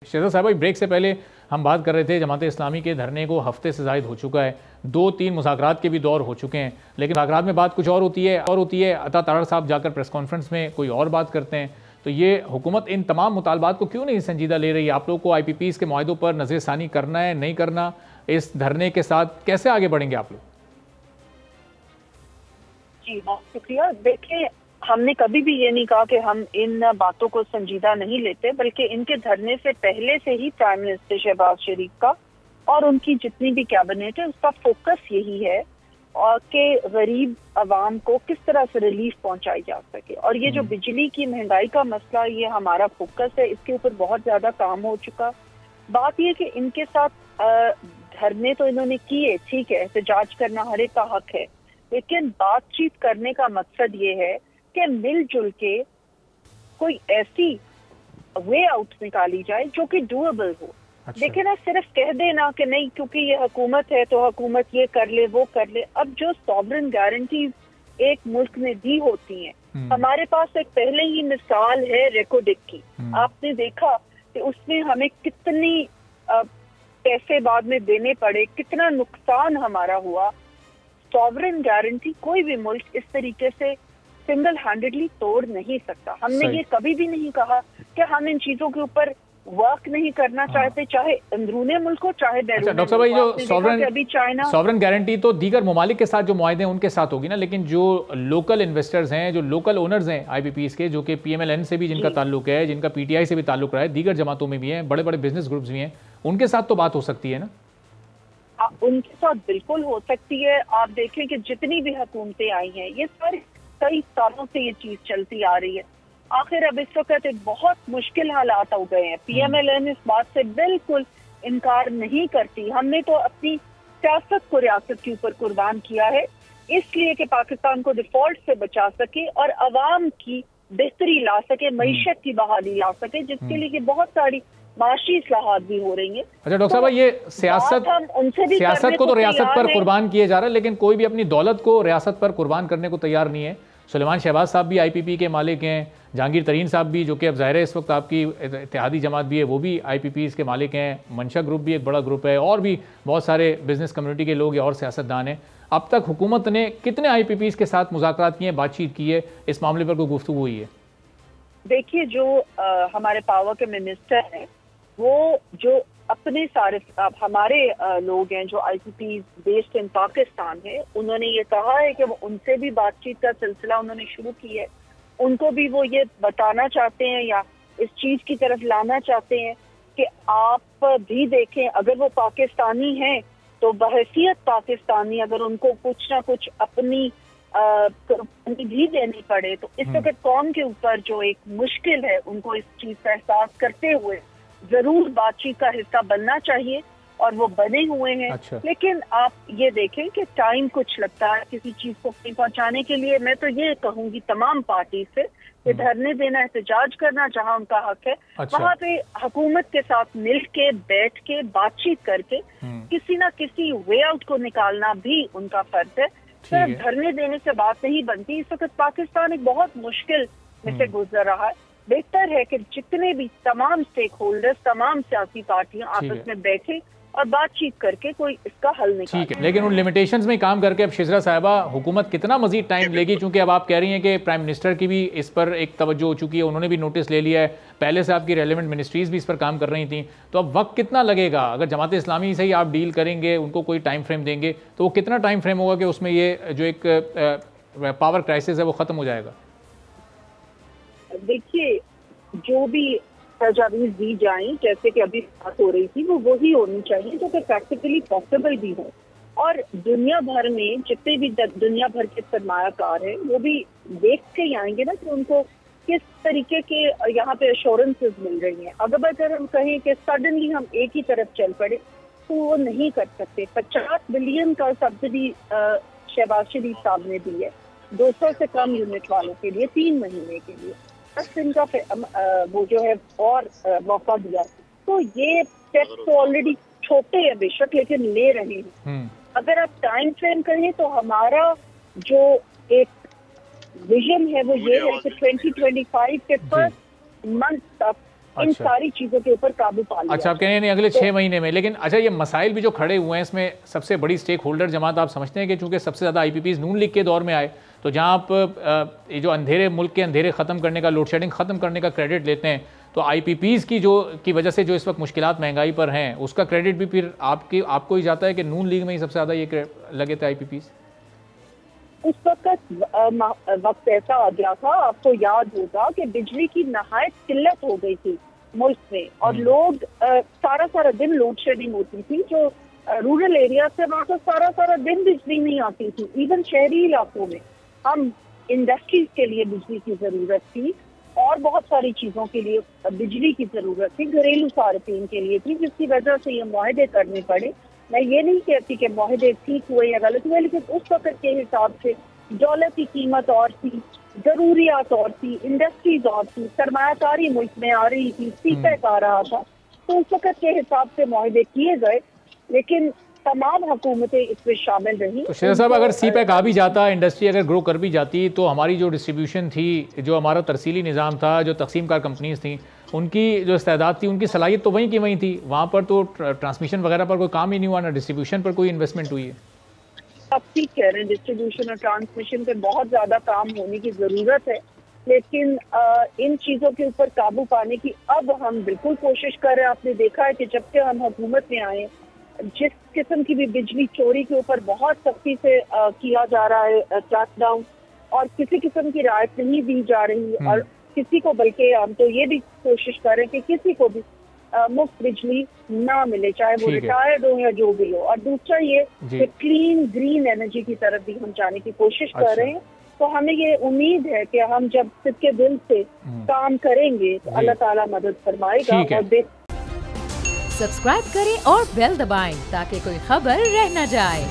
शहजाद साहब, ब्रेक से पहले हम बात कर रहे थे जमात इस्लामी के धरने को हफ्ते से ज़ायद हो चुका है, 2-3 मुज़ाकरात के भी दौर हो चुके हैं, लेकिन मुज़ाकरात में बात कुछ और होती है। अता तारड़ साहब जाकर प्रेस कॉन्फ्रेंस में कोई और बात करते हैं। तो ये हुकूमत इन तमाम मुतालबात को क्यों नहीं संजीदा ले रही है? आप लोग को IPPs के मुआहदों पर नज़रसानी करना है, नहीं करना, इस धरने के साथ कैसे आगे बढ़ेंगे आप लोग? जी बहुत शुक्रिया। देखिए, हमने कभी भी ये नहीं कहा कि हम इन बातों को संजीदा नहीं लेते, बल्कि इनके धरने से पहले से ही प्राइम मिनिस्टर शहबाज शरीफ का और उनकी जितनी भी कैबिनेट है उसका फोकस यही है और कि गरीब आवाम को किस तरह से रिलीफ पहुंचाई जा सके। और ये जो बिजली की महंगाई का मसला, ये हमारा फोकस है, इसके ऊपर बहुत ज्यादा काम हो चुका। बात ये कि इनके साथ धरने तो इन्होंने किए, ठीक है, एहतजाज करना हर एक का हक है, लेकिन बातचीत करने का मकसद ये है कि मिलजुल के कोई ऐसी वे आउट निकाली जाए जो कि डूएबल हो। अच्छा। देखिए ना, सिर्फ कह देना कि नहीं क्योंकि ये हुकूमत है तो हुकूमत ये कर ले वो कर ले। अब जो सॉवरेन गारंटीज एक मुल्क में दी होती हैं, हमारे पास एक पहले ही मिसाल है रेकोडिक की। आपने देखा कि उसमें हमें कितनी पैसे बाद में देने पड़े, कितना नुकसान हमारा हुआ। सॉवरेन गारंटी कोई भी मुल्क इस तरीके से सिंगल हैंडेडली तोड़ नहीं सकता। हमने ये कभी भी नहीं कहा कि हम इन चीजों के ऊपर वर्क नहीं करना चाहते, चाहे अंदरूने मुल्क हो चाहे बैरूनी। डॉक्टर साहब, जो सॉवरेन गारंटी तो दीगर ममालिक के साथ जो मुआहदे हैं उनके साथ होगी ना, लेकिन जो लोकल इन्वेस्टर्स हैं, जो लोकल ओनर्स हैं IPPs के, जो कि PMLN से भी जिनका ताल्लुक है, जिनका PTI से भी ताल्लुक रहा है, दीगर जमातों में भी हैं, बड़े बड़े बिजनेस ग्रुप्स भी हैं, उनके साथ तो बात हो सकती है ना? उनके साथ बिल्कुल हो सकती है। आप देखें कि जितनी भी हुकूमतें आई हैं, ये सारी कई सालों से ये चीज चलती आ रही है। आखिर अब इस वक्त एक बहुत मुश्किल हालात हो गए हैं। PMLN इस बात से बिल्कुल इनकार नहीं करती। हमने तो अपनी सियासत को रियासत के ऊपर कुर्बान किया है, इसलिए कि पाकिस्तान को डिफॉल्ट से बचा सके और अवाम की बेहतरी ला सके, मईशत की बहाली ला सके, जिसके लिए बहुत सारी माशी इस्लाहात भी हो रही है। अच्छा डॉक्टर साहब, ये सियासत को तो रियासत पर कुर्बान किए जा रहा है, लेकिन कोई भी अपनी दौलत को रियासत पर कुर्बान करने को तैयार नहीं है। सुलेमान शहबाज साहब भी IPP के मालिक हैं, जहांगीर तरीन साहब भी, जो कि अब ज़ाहिर है इस वक्त आपकी इत्तेहादी जमात भी है, वो भी IPPs के मालिक हैं, मंशा ग्रुप भी एक बड़ा ग्रुप है, और भी बहुत सारे बिजनेस कम्युनिटी के लोग और सियासतदान हैं। अब तक हुकूमत ने कितने IPPs के साथ मुज़ाकरात किए, बातचीत की है, इस मामले पर कोई गुफ्तगू हुई है? देखिए, जो हमारे पावर के मिनिस्टर हैं, वो जो अपने सारे हमारे लोग हैं जो IPPs बेस्ड इन पाकिस्तान है, उन्होंने ये कहा है कि वो उनसे भी बातचीत का सिलसिला उन्होंने शुरू की है। उनको भी वो ये बताना चाहते हैं या इस चीज की तरफ लाना चाहते हैं कि आप भी देखें, अगर वो पाकिस्तानी हैं तो बहैसियत पाकिस्तानी अगर उनको कुछ ना कुछ अपनी कुर्बानी भी देनी पड़े, तो इस वक्त कौम के ऊपर जो एक मुश्किल है, उनको इस चीज का एहसास करते हुए जरूर बातचीत का हिस्सा बनना चाहिए, और वो बने हुए हैं। अच्छा। लेकिन आप ये देखें कि टाइम कुछ लगता है किसी चीज को पहुंचाने के लिए। मैं तो ये कहूंगी तमाम पार्टी से कि धरने देना, एहतजाज करना जहां उनका हक है, अच्छा। वहां पे हुकूमत के साथ मिल के बैठ के बातचीत करके किसी ना किसी वे आउट को निकालना भी उनका फर्ज है। सिर्फ धरने देने से बात नहीं बनती। इस वक्त पाकिस्तान एक बहुत मुश्किल में से गुजर रहा है। बेहतर है कि जितने भी तमाम स्टेक होल्डर्स, तमाम सियासी पार्टियां आपस में बैठे और बातचीत करके कोई इसका हल निकाले। ठीक है, लेकिन उन लिमिटेशंस में काम करके अब शिजरा साहिबा, हुकूमत कितना मजीद टाइम लेगी? क्योंकि अब आप कह रही हैं कि प्राइम मिनिस्टर की भी इस पर एक तवज्जो हो चुकी है, उन्होंने भी नोटिस ले लिया है, पहले से आपकी रेलेवेंट मिनिस्ट्रीज भी इस पर काम कर रही थी, तो अब वक्त कितना लगेगा? अगर जमात इस्लामी से ही आप डील करेंगे, उनको कोई टाइम फ्रेम देंगे, तो वो कितना टाइम फ्रेम होगा कि उसमें ये जो एक पावर क्राइसिस है वो खत्म हो जाएगा? देखिए, जो भी तजावीज दी जाए, जैसे कि अभी बात हो रही थी, वो वही होनी चाहिए जो कि प्रैक्टिकली पॉसिबल भी हो। और दुनिया भर में जितने भी दुनिया भर के सरमायाकार हैं, वो भी देख के ही आएंगे ना कि उनको किस तरीके के यहाँ पे एश्योरेंसेस मिल रही हैं। अगर हम कहें कि सडनली हम एक ही तरफ चल पड़े तो वो नहीं कर सकते। 50 बिलियन का सब्सिडी शहबाज शरीफ साहब ने दी है 200 से कम यूनिट वालों के लिए 3 महीने के लिए। 10 दिन का वो जो है और मौका दिया। तो ये स्टेप तो ऑलरेडी छोटे हैं बेशक, लेकिन ले रहे हैं। अगर आप टाइम फ्रेम करें तो हमारा जो एक विजन है वो ये है कि 2025 के फर्स्ट मंथ तक इन सारी चीजों के ऊपर काबू पा लिया। अच्छा, आप कह रहे हैं अगले 6 महीने में, लेकिन अच्छा ये मसाइल भी जो खड़े हुए हैं इसमें सबसे बड़ी स्टेक होल्डर जमात आप समझते हैं कि चूंकि सबसे ज़्यादा IPPs नून लीग के दौर में आए, तो जहां आप ये जो अंधेरे मुल्क के अंधेरे ख़त्म करने का, लोड शेडिंग ख़त्म करने का क्रेडिट लेते हैं, तो IPPs की वजह से जो इस वक्त मुश्किलात महंगाई पर हैं उसका क्रेडिट भी फिर आपको ही जाता है कि नून लीग में ही सबसे ज़्यादा ये लगे थे IPPs? उस वक्त ऐसा आ गया था, आपको याद होगा कि बिजली की नहायत किल्लत हो गई थी मुल्क में, और लोग सारा दिन लोड शेडिंग होती थी। जो रूरल एरिया से वहाँ तो सारा दिन बिजली नहीं आती थी। इवन शहरी इलाकों में हम इंडस्ट्रीज के लिए बिजली की जरूरत थी और बहुत सारी चीजों के लिए बिजली की जरूरत थी, घरेलू सार्फिन के लिए थी, जिसकी वजह से ये मुआहदे करने पड़े। मैं ये नहीं कहती कि मुआहदे ठीक हुए या गलत हुए, लेकिन उस वक्त के हिसाब से डॉलर की कीमत और थी, जरूरियात और थी, इंडस्ट्रीज और थी, सरमायाकारी मुल्क में आ रही थी, सीपैक आ रहा था, तो उस वक्त के हिसाब से मुआहदे किए गए, लेकिन तमाम हुकूमतें इसमें शामिल रही। तो शेर साहब, अगर सीपैक आ भी जाता, इंडस्ट्री अगर ग्रो कर भी जाती, तो हमारी जो डिस्ट्रीब्यूशन थी, जो हमारा तरसीली निज़ाम था, जो तकसीम कार कंपनीज थी, उनकी जो इस्तेदाद थी, उनकी सलाहियत तो वहीं की वहीं थी। वहाँ पर तो ट्रांसमिशन वगैरह पर कोई काम ही नहीं हुआ, ना डिस्ट्रीब्यूशन पर कोई इन्वेस्टमेंट हुई है। आप ठीक कह रहे हैं, डिस्ट्रीब्यूशन और ट्रांसमिशन पे बहुत ज़्यादा काम होने की ज़रूरत है, लेकिन इन चीज़ों के ऊपर काबू पाने की अब हम बिल्कुल कोशिश कर रहे हैं। आपने देखा है कि जब से हम हुकूमत में आए, जिस किस्म की भी बिजली चोरी के ऊपर बहुत सख्ती से किया जा रहा है क्रैकडाउन, और किसी किस्म की राहत नहीं दी जा रही, और किसी को, बल्कि हम तो ये भी कोशिश कर रहे हैं कि किसी को भी मुफ्त बिजली ना मिले, चाहे वो रिटायर्ड हो या जो भी हो। और दूसरा ये कि क्लीन ग्रीन एनर्जी की तरफ भी हम जाने की कोशिश कर रहे हैं। तो हमें ये उम्मीद है कि हम जब सिक्के दिल से काम करेंगे तो अल्लाह ताला मदद फरमाएगा। और सब्सक्राइब करें और बेल दबाएं ताकि कोई खबर रह न जाए।